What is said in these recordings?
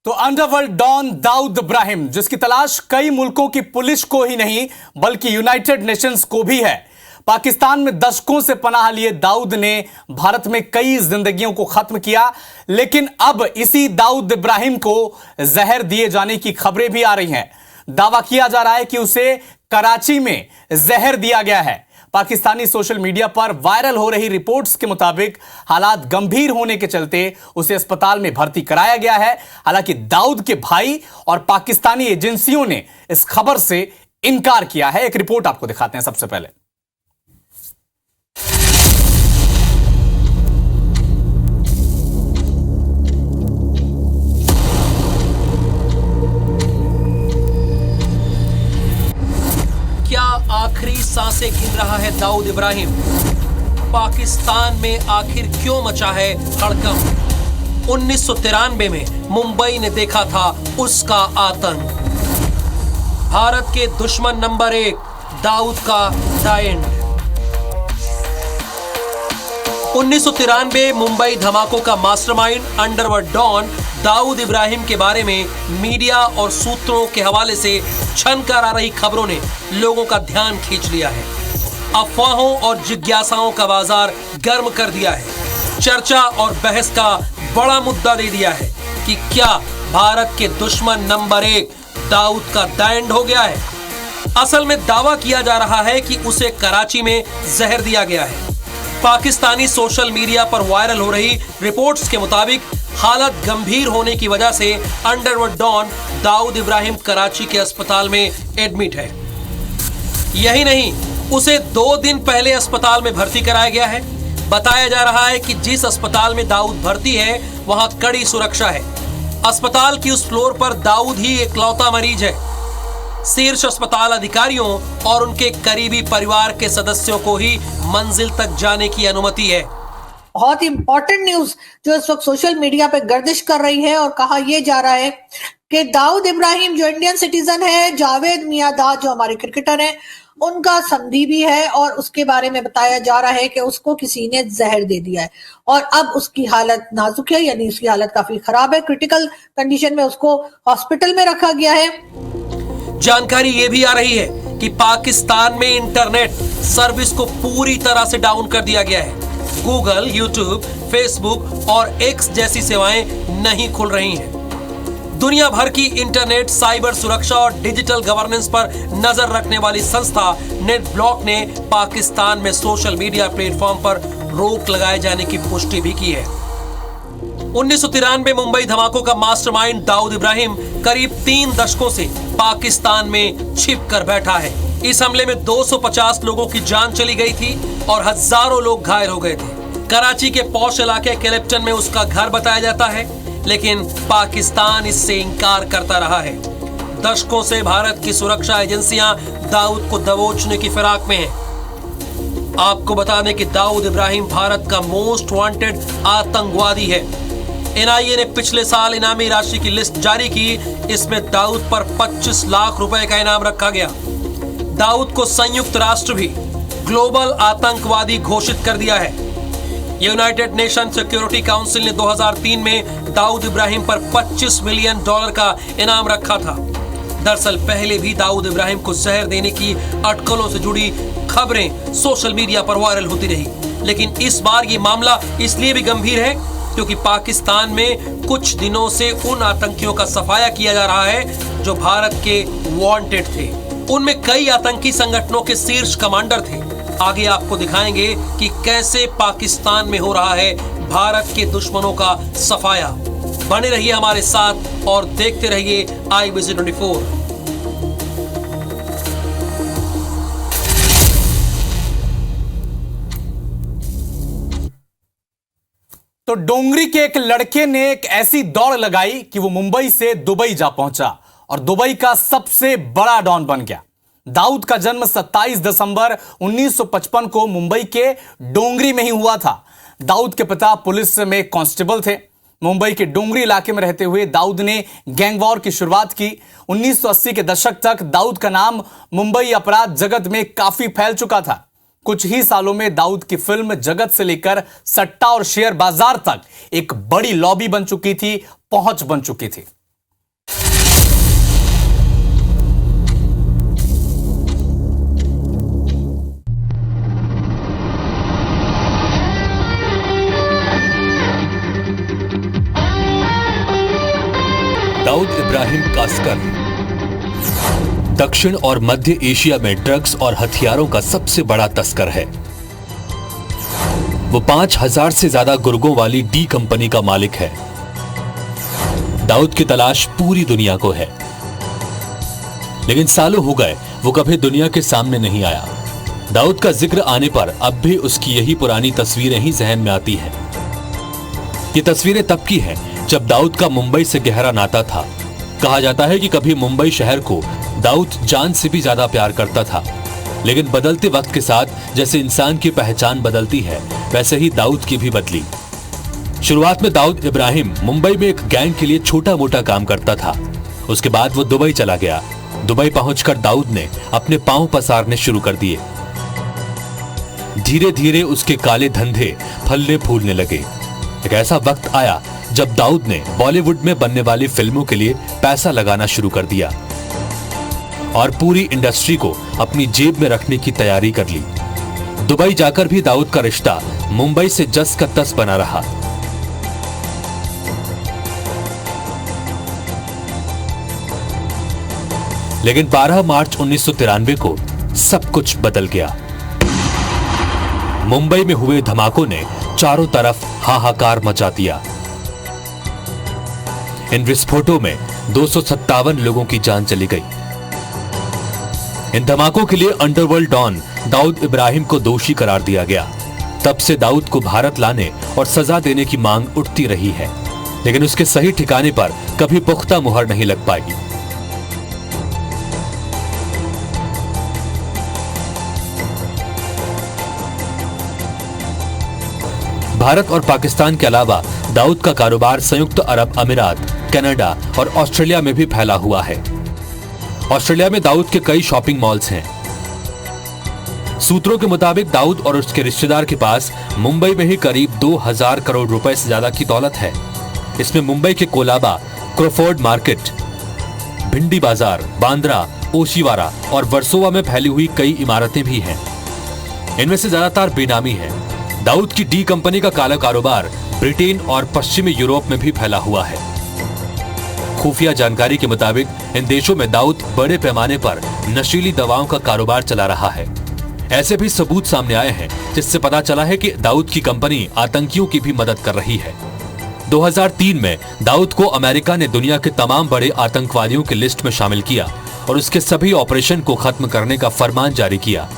तो underworld don Dawood Ibrahim, जिसकी तलाश कई मुल्कों की पुलिस को ही नहीं बल्कि यूनाइटेड नेशंस को भी है। पाकिस्तान में दशकों से पनाह लिए दाऊद ने भारत में कई जिंदगियों को खत्म किया, लेकिन अब इसी दाऊद इब्राहिम को जहर दिए जाने की खबरें भी आ रही हैं। दावा किया जा रहा है कि उसे कराची में जहर दिया गया है। पाकिस्तानी सोशल मीडिया पर वायरल हो रही रिपोर्ट्स के मुताबिक हालात गंभीर होने के चलते उसे अस्पताल में भर्ती कराया गया है। हालांकि दाऊद के भाई और पाकिस्तानी एजेंसियों ने इस खबर से इनकार किया है। एक रिपोर्ट आपको दिखाते हैं सबसे पहले। आखिरी सांसें गिन रहा है दाऊद इब्राहिम। पाकिस्तान में आखिर क्यों मचा है हड़कंप? 1993 में मुंबई ने देखा था उसका आतंक। भारत के दुश्मन नंबर 1 दाऊद का द एंड। 1993 मुंबई धमाकों का mastermind underworld don Dawood Ibrahim के बारे में मीडिया और सूत्रों के हवाले से छनकर आ रही खबरों ने लोगों का ध्यान खींच लिया है। अफवाहों और जिज्ञासाओं का बाजार गर्म कर दिया है। चर्चा और बहस का बड़ा मुद्दा दे दिया है कि क्या भारत के दुश्मन नंबर 1 दाऊद का द एंड हो गया है। असल में दावा किया जा रहा है कि उसे कराची में जहर दिया गया है। पाकिस्तानी सोशल मीडिया पर वायरल हो रही रिपोर्ट्स के मुताबिक हालत गंभीर होने की वजह से अंडरवर्ल्ड डॉन दाऊद इब्राहिम कराची के अस्पताल में एडमिट है। यही नहीं, उसे 2 दिन पहले अस्पताल में भर्ती कराया गया है। बताया जा रहा है कि जिस अस्पताल में दाऊद भर्ती है वहां कड़ी सुरक्षा है। अस्पताल की उस फ्लोर पर दाऊद ही इकलौता मरीज है। शीर्ष अस्पताल अधिकारियों और उनके करीबी परिवार के सदस्यों को ही मंजिल तक जाने की अनुमति है। बहुत ही इंपॉर्टेंट न्यूज जो इस वक्त सोशल मीडिया पे गर्दिश कर रही है और कहा यह जा रहा है कि दाऊद इब्राहिम जो इंडियन सिटीजन है, जावेद मियांदाद जो हमारे क्रिकेटर हैं, उनका समधी भी है और उसके बारे में बताया जा रहा है कि उसको किसी ने जहर दे दिया है और अब उसकी हालत नाजुक है, यानी उसकी हालत काफी खराब है। क्रिटिकल कंडीशन में उसको हॉस्पिटल में रखा गया है। जानकारी ये भी आ रही है कि पाकिस्तान में इंटरनेट सर्विस को पूरी तरह से डाउन कर दिया गया है। गूगल, यूट्यूब, फेसबुक और एक्स जैसी सेवाएं नहीं खुल रही हैं। दुनिया भर की इंटरनेट, साइबर सुरक्षा और डिजिटल गवर्नेंस पर नजर रखने वाली संस्था नेट ब्लॉक ने पाकिस्तान में सोशल मीडिया प्लेटफॉर्म पर रोक लगाए जाने की पुष्टि भी की है। 1993 मुंबई धमाकों का मास्टरमाइंड दाऊद इब्राहिम करीब 3 दशकों से पाकिस्तान में छिप कर बैठा है। इस हमले में 250 लोगों की जान चली गई थी और हजारों लोग घायल हो गए थे। कराची के पॉश इलाके क्लिफ्टन में उसका घर बताया जाता है, लेकिन पाकिस्तान इससे इनकार करता रहा है। दशकों से भारत की सुरक्षा एजेंसियां दाऊद को दबोचने की फिराक में हैं। आपको बता दें कि दाऊद इब्राहिम भारत का मोस्ट वांटेड आतंकवादी है। एनआईए ने पिछले साल इनामी राशि की लिस्ट जारी की। इसमें दाऊद पर 25 लाख रुपए का इनाम रखा गया। दाऊद को संयुक्त राष्ट्र भी ग्लोबल आतंकवादी घोषित कर दिया है। यूनाइटेड नेशन सिक्योरिटी काउंसिल ने 2003 में दाऊद इब्राहिम पर $25 मिलियन का इनाम रखा था। दरअसल पहले भी दाऊद इब्राहिम को जहर देने की अटकलों से जुड़ी खबरें सोशल मीडिया पर वायरल होती रही, लेकिन इस बार ये मामला इसलिए भी गंभीर है क्योंकि पाकिस्तान में कुछ दिनों से उन आतंकियों का सफाया किया जा रहा है जो भारत के वांटेड थे। उनमें कई आतंकी संगठनों के शीर्ष कमांडर थे। आगे आपको दिखाएंगे कि कैसे पाकिस्तान में हो रहा है भारत के दुश्मनों का सफाया। बने रहिए हमारे साथ और देखते रहिए IBC24। तो डोंगरी के एक लड़के ने एक ऐसी दौड़ लगाई कि वो मुंबई से दुबई जा पहुंचा और दुबई का सबसे बड़ा डॉन बन गया। दाऊद का जन्म 27 दिसंबर 1955 को मुंबई के डोंगरी में ही हुआ था। दाऊद के पिता पुलिस में कांस्टेबल थे। मुंबई के डोंगरी इलाके में रहते हुए दाऊद ने गैंग वॉर की शुरुआत की। 1980 के दशक तक दाऊद का नाम मुंबई अपराध जगत में काफी फैल चुका था। कुछ ही सालों में दाऊद की फिल्म जगत से लेकर सट्टा और शेयर बाजार तक एक बड़ी लॉबी बन चुकी थी, पहुंच बन चुकी थी। दाऊद इब्राहिम कास्कर दक्षिण और मध्य एशिया में ड्रग्स और हथियारों का सबसे बड़ा तस्कर है। वो 5000 से ज्यादा गुर्गों वाली डी कंपनी का मालिक है। दाऊद की तलाश पूरी दुनिया को है, लेकिन सालों हो गए वो कभी दुनिया के सामने नहीं आया। दाऊद का जिक्र आने पर अब भी उसकी यही पुरानी तस्वीरें ही जहन में आती हैं। ये तस्वीरें तब की हैं जब दाऊद का मुंबई से गहरा नाता था। कहा जाता है कि कभी मुंबई शहर को दाऊद जान से भी ज्यादा प्यार करता था, लेकिन बदलते वक्त के साथ जैसे इंसान की पहचान बदलती है, वैसे ही दाऊद की भी बदली। शुरुआत में दाऊद इब्राहिम मुंबई में एक गैंग के लिए छोटा मोटा काम करता था। उसके बाद वो दुबई चला गया। दुबई पहुंचकर दाऊद ने अपने पांव पसारने शुरू कर दिए। धीरे धीरे उसके काले धंधे फलने फूलने लगे। एक ऐसा वक्त आया जब दाऊद ने बॉलीवुड में बनने वाली फिल्मों के लिए पैसा लगाना शुरू कर दिया और पूरी इंडस्ट्री को अपनी जेब में रखने की तैयारी कर ली। दुबई जाकर भी दाऊद का रिश्ता मुंबई से जस का तस बना रहा। लेकिन 12 मार्च 1993 को सब कुछ बदल गया। मुंबई में हुए धमाकों ने चारों तरफ हाहाकार मचा दिया। इन विस्फोटों में 257 लोगों की जान चली गई। इन धमाकों के लिए अंडरवर्ल्ड डॉन दाऊद इब्राहिम को दोषी करार दिया गया। तब से दाऊद को भारत लाने और सजा देने की मांग उठती रही है, लेकिन उसके सही ठिकाने पर कभी पुख्ता मुहर नहीं लग पाई। भारत और पाकिस्तान के अलावा दाऊद का कारोबार संयुक्त अरब अमीरात, कनाडा और ऑस्ट्रेलिया में भी फैला हुआ है। ऑस्ट्रेलिया में दाऊद के कई शॉपिंग मॉल्स हैं। सूत्रों के मुताबिक दाऊद और उसके रिश्तेदार के पास मुंबई में ही करीब 2000 करोड़ रुपए से ज्यादा की दौलत है। इसमें मुंबई के कोलाबा, क्रोफोर्ड मार्केट, भिंडी बाजार, बांद्रा, ओशिवारा और वर्सोवा में फैली हुई कई इमारतें भी हैं। इनमें से ज्यादातर बेनामी हैं। दाऊद की डी कंपनी का काला कारोबार ब्रिटेन और पश्चिमी यूरोप में भी फैला हुआ है। खुफिया जानकारी के मुताबिक इन देशों में दाऊद बड़े पैमाने पर नशीली दवाओं का कारोबार चला रहा है। ऐसे भी सबूत सामने आए हैं जिससे पता चला है कि दाऊद की कंपनी आतंकियों की भी मदद कर रही है। 2003 में दाऊद को अमेरिका ने दुनिया के तमाम बड़े आतंकवादियों की लिस्ट में शामिल किया और उसके सभी ऑपरेशन को खत्म करने का फरमान जारी किया।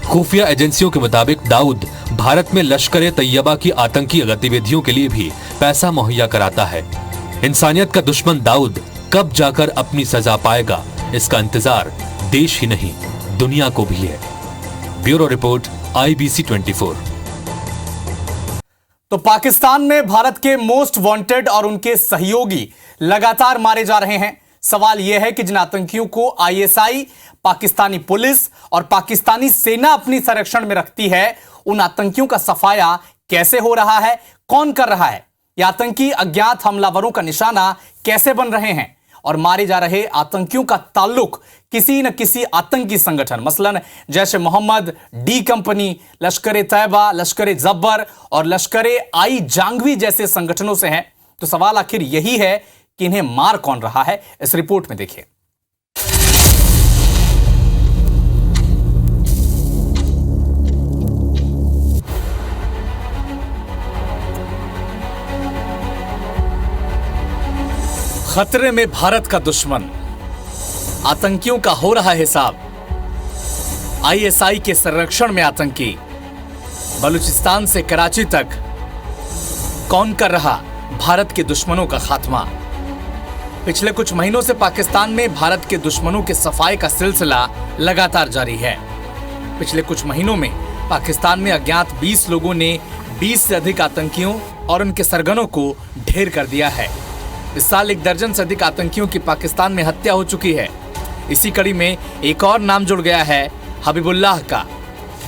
खुफिया एजेंसियों के मुताबिक दाऊद भारत में लश्कर-ए-तैयबा की आतंकी गतिविधियों के लिए भी पैसा मुहैया कराता है। इंसानियत का दुश्मन दाऊद कब जाकर अपनी सजा पाएगा, इसका इंतजार देश ही नहीं दुनिया को भी है। Bureau report, IBC 24। तो पाकिस्तान में भारत के मोस्ट वांटेड और उनके सहयोगी लगातार मारे जा रहे हैं। सवाल यह है कि जिन आतंकियों को ISI, पाकिस्तानी पुलिस और पाकिस्तानी सेना अपनी संरक्षण में रखती है, उन आतंकियों का सफाया कैसे हो रहा है, कौन कर रहा है? ये आतंकी अज्ञात हमलावरों का निशाना कैसे बन रहे हैं और मारे जा रहे आतंकियों का ताल्लुक किसी न किसी आतंकी संगठन, मसलन जैश ए मोहम्मद, डी कंपनी, लश्कर-ए-तैयबा, लश्कर-ए-जब्बर और लश्कर-ए-आई जांगवी जैसे संगठनों से है? तो सवाल आखिर यही है कि इन्हें मार कौन रहा है। इस रिपोर्ट में देखिए। खतरे में भारत का दुश्मन, आतंकियों का हो रहा हिसाब। ISI के संरक्षण में आतंकी, बलूचिस्तान से कराची तक कौन कर रहा भारत के दुश्मनों का खात्मा? पिछले कुछ महीनों से पाकिस्तान में भारत के दुश्मनों के सफाई का सिलसिला लगातार जारी है। पिछले कुछ महीनों में पाकिस्तान में अज्ञात 20 लोगों ने 20 से अधिक आतंकियों और उनके सरगनों को ढेर कर दिया है। इस साल 1 दर्जन से अधिक आतंकियों की पाकिस्तान में हत्या हो चुकी है। इसी कड़ी में एक और नाम जुड़ गया है, हबीबुल्लाह का।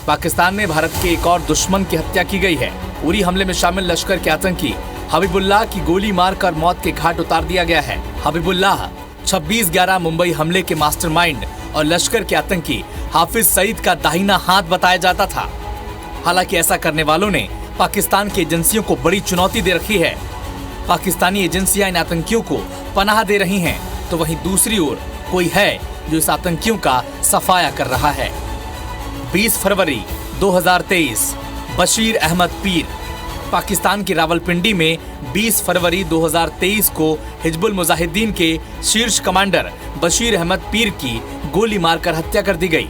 पाकिस्तान में भारत के एक और दुश्मन की हत्या की गई है। उरी हमले में शामिल लश्कर के आतंकी हबीबुल्लाह की गोली मारकर मौत के घाट उतार दिया गया है। हबीबुल्लाह 26/11 मुंबई हमले के मास्टरमाइंड और लश्कर के आतंकी हाफिज सईद का दाहिना हाथ बताया जाता था। हालांकि ऐसा करने वालों ने पाकिस्तान की एजेंसियों को बड़ी चुनौती दे रखी है। पाकिस्तानी एजेंसियां इन आतंकियों को पनाह दे रही हैं, तो वहीं दूसरी ओर कोई है जो इस आतंकियों का सफाया कर रहा है। 20 फरवरी 2023 बशीर अहमद पीर। पाकिस्तान की रावलपिंडी में 20 फरवरी 2023 को हिजबुल मुजाहिदीन के शीर्ष कमांडर बशीर अहमद पीर की गोली मारकर हत्या कर दी गई।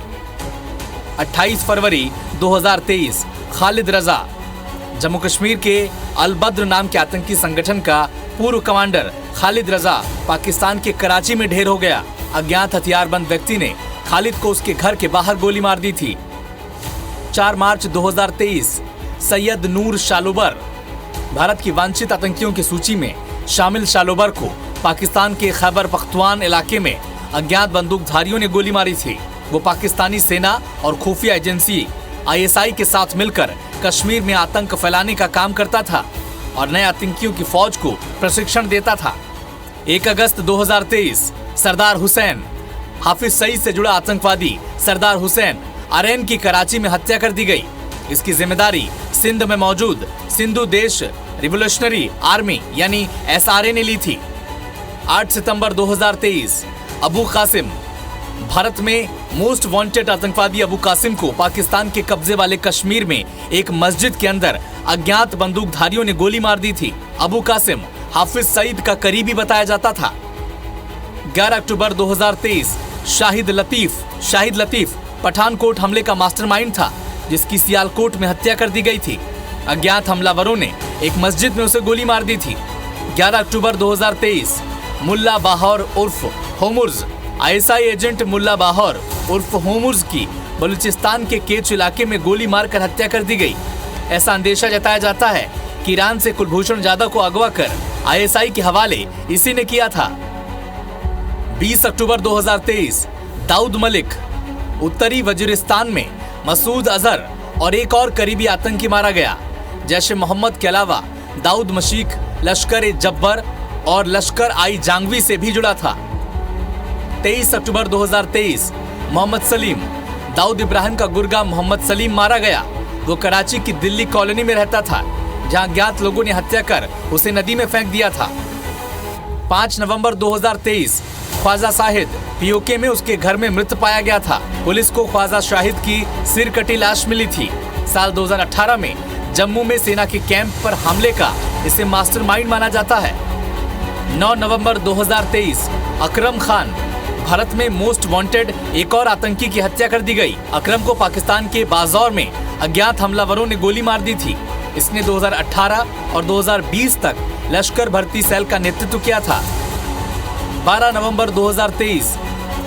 28 फरवरी 2023 खालिद रजा। जम्मू कश्मीर के अल बद्र नाम के आतंकी संगठन का पूर्व कमांडर खालिद रजा पाकिस्तान के कराची में ढेर हो गया। अज्ञात हथियारबंद व्यक्ति ने खालिद को उसके घर के बाहर गोली मार दी थी। 4 मार्च 2023 सैयद नूर शालोबर। भारत की वांछित आतंकियों की सूची में शामिल शालोबर को पाकिस्तान के खैबर पख्तून इलाके में अज्ञात बंदूकधारियों ने गोली मारी थी। वो पाकिस्तानी सेना और खुफिया एजेंसी ISI के साथ मिलकर कश्मीर में आतंक फैलाने का काम करता था और नए आतंकियों की फौज को प्रशिक्षण देता था। 1 अगस्त 2023 सरदार हुसैन। हाफिज सईद से जुड़ा आतंकवादी सरदार हुसैन आरएन की कराची में हत्या कर दी गई। इसकी जिम्मेदारी सिंध में मौजूद सिंधु देश रिवोल्यूशनरी आर्मी यानी SRA ने ली थी। 8 सितंबर 2023 अबू कासिम। भारत में मोस्ट वांटेड आतंकवादी अबू कासिम को पाकिस्तान के कब्जे वाले कश्मीर में एक मस्जिद के अंदर अज्ञात बंदूकधारियों ने गोली मार दी थी। अबू कासिम हाफिज सईद का करीबी बताया जाता था। 11 अक्टूबर 2023 शाहिद लतीफ पठानकोट हमले का मास्टरमाइंड था, जिसकी सियालकोट में हत्या कर दी गई थी। अज्ञात हमलावरों ने एक मस्जिद में उसे गोली मार दी थी। 11 अक्टूबर 2023 मुल्ला बाहर उर्फ होमुर्ज। ISI एजेंट मुल्ला बाहर उर्फ होमुर्ज की बलूचिस्तान के केच इलाके में गोली मारकर हत्या कर दी गई। ऐसा अंदेशा जताया जाता है कि ईरान से कुलभूषण जाधव को अगवा कर ISI के हवाले इसी ने किया था। 20 अक्टूबर 2023 दाऊद मलिक। उत्तरी वजीरिस्तान में मसूद अजहर और एक और करीबी आतंकी मारा गया। जैश मोहम्मद के अलावा दाऊद मशीक लश्कर-ए-जब्बर और लश्कर-आई जांगवी से भी जुड़ा था। 23 अक्टूबर 2023 मोहम्मद सलीम। दाऊद इब्राहिम का गुर्गा मोहम्मद सलीम मारा गया। वो कराची की दिल्ली कॉलोनी में रहता था, जहां अज्ञात लोगों ने हत्या कर उसे नदी में फेंक दिया था। 5 नवंबर 2023 ख्वाजा शाहिद। POK में उसके घर में मृत पाया गया था। पुलिस को ख्वाजा शाहिद की सिर कटी लाश मिली थी। साल 2018 में जम्मू में सेना के कैंप पर हमले का इसे मास्टरमाइंड माना जाता है। 9 नवंबर 2023 अकरम खान। भारत में मोस्ट वांटेड एक और आतंकी की हत्या कर दी गई। अकरम को पाकिस्तान के बाजौर में अज्ञात हमलावरों ने गोली मार दी थी। इसने 2018 और 2020 तक लश्कर भर्ती सेल का नेतृत्व किया था। 12 नवंबर 2023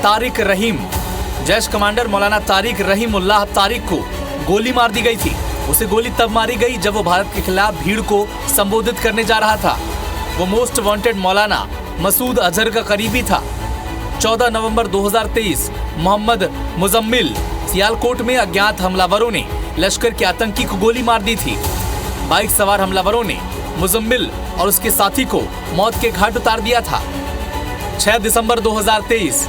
तारिक रहीम। जैश कमांडर मौलाना तारिक रहीमुल्लाह तारिक को गोली मार दी गई थी। उसे गोली तब मारी गई जब वो भारत के खिलाफ भीड़ को संबोधित करने जा रहा था। वो मोस्ट वांटेड मौलाना मसूद अजहर का करीबी था। 14 नवंबर 2023 मोहम्मद मुजम्मिल। सियालकोट में अज्ञात हमलावरों ने लश्कर के आतंकी को गोली मार दी थी। बाइक सवार हमलावरों ने मुजम्मिल और उसके साथी को मौत के घाट उतार दिया था। 6 दिसंबर 2023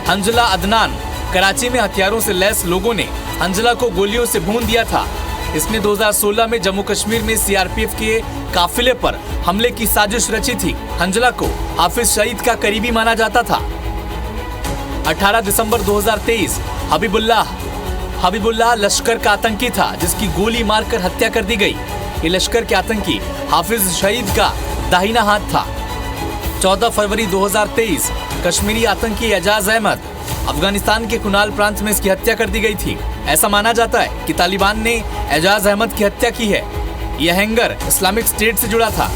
हंजला अदनान। कराची में हथियारों से लैस लोगों ने हंजला को गोलियों से भून दिया था। इसने 2016 में जम्मू कश्मीर में CRPF के काफिले पर हमले की साजिश रची थी। हंजला को हाफिज सईद का करीबी माना जाता था। 18 दिसंबर 2023 हबीबुल्लाह लश्कर का आतंकी था, जिसकी गोली मारकर हत्या कर दी गई। ये लश्कर के आतंकी हाफिज सईद का दाहिना हाथ था। 14 फरवरी 2023 कश्मीरी आतंकी एजाज अहमद। अफगानिस्तान के कुनाल प्रांत में इसकी हत्या कर दी गई थी। ऐसा माना जाता है कि तालिबान ने एजाज अहमद की हत्या की है। यह हैंगर इस्लामिक स्टेट से जुड़ा था।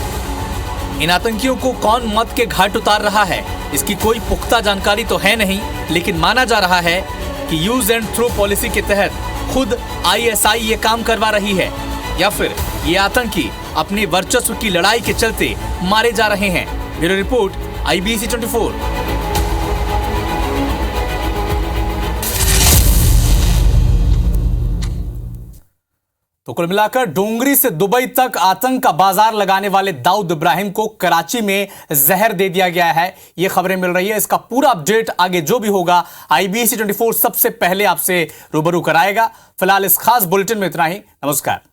इन आतंकियों को कौन मौत के घाट उतार रहा है, इसकी कोई पुख्ता जानकारी तो है नहीं, लेकिन माना जा रहा है कि यूज एंड थ्रो पॉलिसी के तहत खुद ISI ये काम करवा रही है, या फिर ये आतंकी अपने वर्चस्व की लड़ाई के चलते मारे जा रहे हैं। Bureau report IBC 24। तो कुल मिलाकर डोंगरी से दुबई तक आतंक का बाजार लगाने वाले दाऊद इब्राहिम को कराची में जहर दे दिया गया है, ये खबरें मिल रही है। इसका पूरा अपडेट आगे जो भी होगा IBC 24 सबसे पहले आपसे रूबरू कराएगा। फिलहाल इस खास बुलेटिन में इतना ही। नमस्कार।